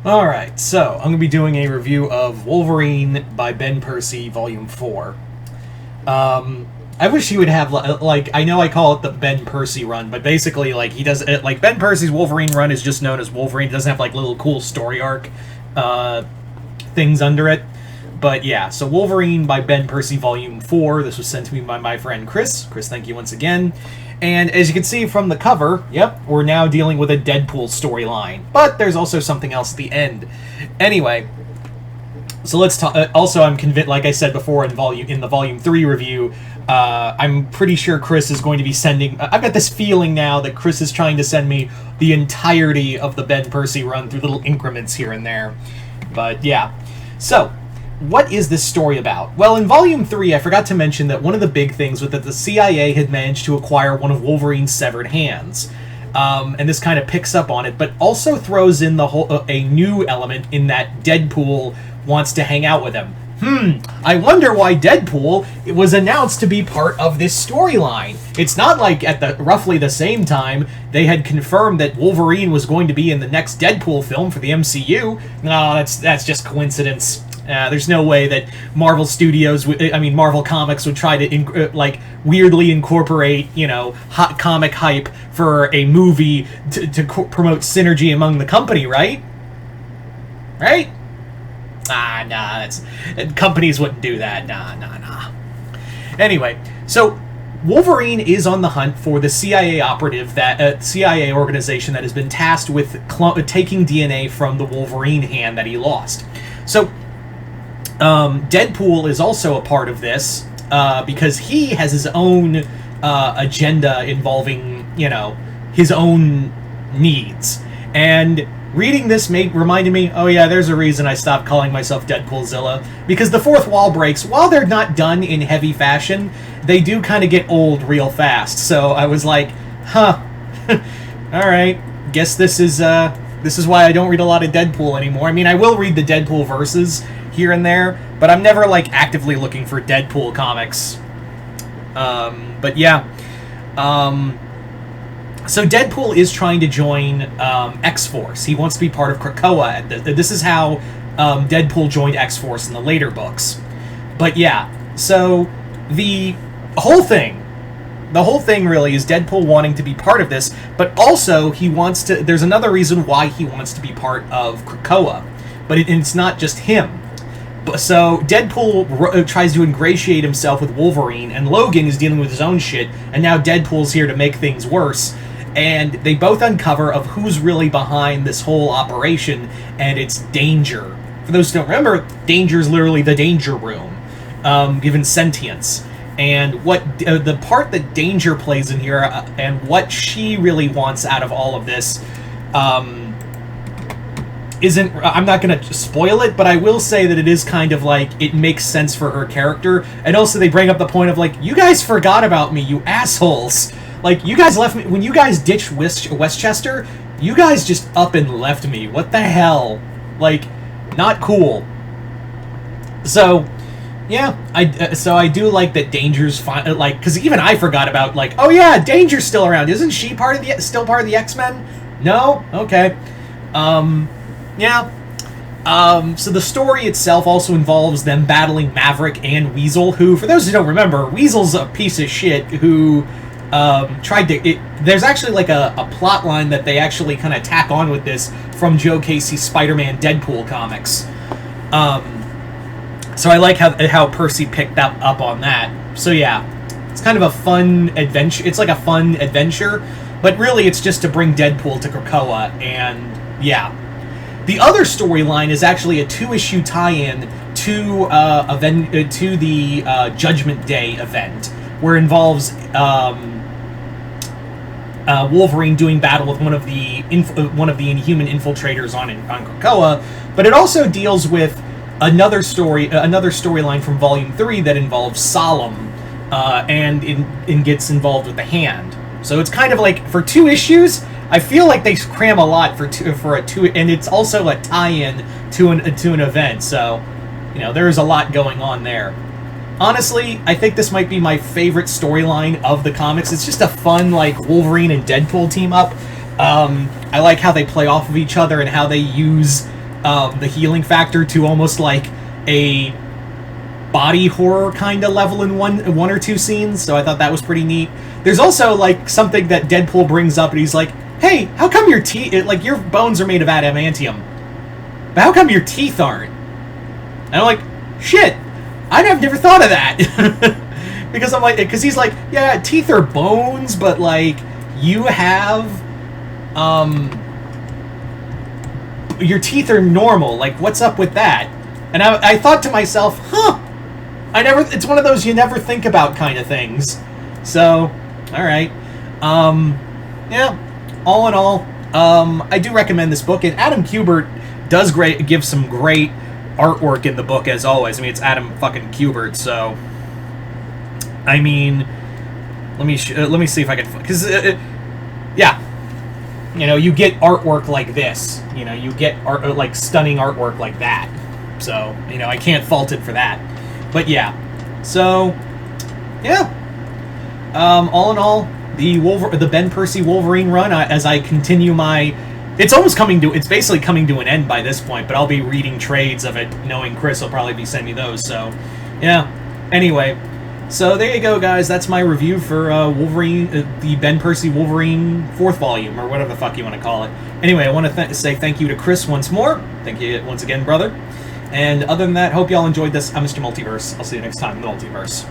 Alright, so I'm going to be doing a review of Wolverine by Ben Percy, Volume 4. I wish he would have, like, I know I call it the Ben Percy run, but basically, like, he does, like, Ben Percy's Wolverine run is just known as Wolverine. It doesn't have, like, little cool story arc, things under it. But, yeah, so Wolverine by Ben Percy, Volume 4. This was sent to me by my friend Chris. Chris, thank you once again. And as you can see from the cover, yep, we're now dealing with a Deadpool storyline. But there's also something else at the end. Anyway, so let's talk. Also, I'm convinced, like I said before in the Volume 3 review, I'm pretty sure Chris is going to be sending... I've got this feeling now that Chris is trying to send me the entirety of the Ben Percy run through little increments here and there. But, yeah. So, what is this story about? Well, in Volume 3, I forgot to mention that one of the big things was that the CIA had managed to acquire one of Wolverine's severed hands. And this kind of picks up on it, but also throws in the whole a new element in that Deadpool wants to hang out with him. I wonder why Deadpool was announced to be part of this storyline. It's not like at roughly the same time they had confirmed that Wolverine was going to be in the next Deadpool film for the MCU. No, that's just coincidence. There's no way that Marvel Comics would try to weirdly incorporate, hot comic hype for a movie to promote synergy among the company, right? Right? Companies wouldn't do that. Nah. Anyway, so Wolverine is on the hunt for the CIA operative, that CIA organization that has been tasked with taking DNA from the Wolverine hand that he lost. So, Deadpool is also a part of this, because he has his own agenda involving, his own needs. And reading this reminded me, oh yeah, there's a reason I stopped calling myself Deadpoolzilla, because the fourth wall breaks, while they're not done in heavy fashion, they do kind of get old real fast. So I was like, alright, guess this is why I don't read a lot of Deadpool anymore. I mean, I will read the Deadpool verses here and there, but I'm never, actively looking for Deadpool comics. But yeah. So Deadpool is trying to join X-Force. He wants to be part of Krakoa. This is how Deadpool joined X-Force in the later books. But yeah, so the whole thing really is Deadpool wanting to be part of this, but also he wants to... There's another reason why he wants to be part of Krakoa, but it's not just him. So Deadpool tries to ingratiate himself with Wolverine, and Logan is dealing with his own shit, and now Deadpool's here to make things worse. And they both uncover of who's really behind this whole operation, and it's Danger. For those who don't remember, Danger is literally the Danger Room, given sentience. And what the part that Danger plays in here, and what she really wants out of all of this, isn't... I'm not going to spoil it, but I will say that it is kind of it makes sense for her character. And also they bring up the point of, you guys forgot about me, you assholes. You guys left me... When you guys ditched Westchester, you guys just up and left me. What the hell? Not cool. So, yeah. I do like that Danger's fine. Because even I forgot about, oh yeah, Danger's still around. Isn't she still part of the X-Men? No? Okay. Yeah. So the story itself also involves them battling Maverick and Weasel, who, for those who don't remember, Weasel's a piece of shit who... there's actually a plot line that they actually kind of tack on with this from Joe Casey's Spider-Man Deadpool comics. So I like how Percy picked up on that. So yeah, it's kind of a fun adventure. It's a fun adventure, but really it's just to bring Deadpool to Krakoa, and yeah. The other storyline is actually a 2-issue tie-in to the Judgment Day event, where it involves Wolverine doing battle with one of the Inhuman infiltrators on Krakoa, but it also deals with another storyline from Volume 3 that involves Solemn, and gets involved with the Hand. So it's kind of for 2 issues, I feel like they cram a lot for a two, and it's also a tie-in to an event. So, there is a lot going on there. Honestly, I think this might be my favorite storyline of the comics. It's just a fun, Wolverine and Deadpool team-up. I like how they play off of each other and how they use the healing factor to almost like a body horror kind of level in one or two scenes, so I thought that was pretty neat. There's also like something that Deadpool brings up, and he's like, "Hey, how come your teeth, like your bones are made of adamantium, but how come your teeth aren't?" And I'm like, "Shit, I'd have never thought of that." Because I'm like, because he's like, "Yeah, teeth are bones, but like you have, your teeth are normal. Like, what's up with that?" And I thought to myself, "Huh." It's one of those you never think about kind of things. So, alright. Yeah, all in all, I do recommend this book, and Adam Kubert does give some great artwork in the book, as always. I mean, it's Adam fucking Kubert, so... I mean, let me see if I can... Because, yeah. You know, you get artwork like this. You know, you get like stunning artwork like that. So, you know, I can't fault it for that. But yeah, so yeah. All in all, the Ben Percy Wolverine run, as I continue my, it's basically coming to an end by this point. But I'll be reading trades of it, knowing Chris will probably be sending me those. So yeah. Anyway, so there you go, guys. That's my review for Wolverine, the Ben Percy Wolverine 4th volume, or whatever the fuck you want to call it. Anyway, I want to say thank you to Chris once more. Thank you once again, brother. And other than that, hope y'all enjoyed this. I'm Mr. Multiverse. I'll see you next time in the Multiverse.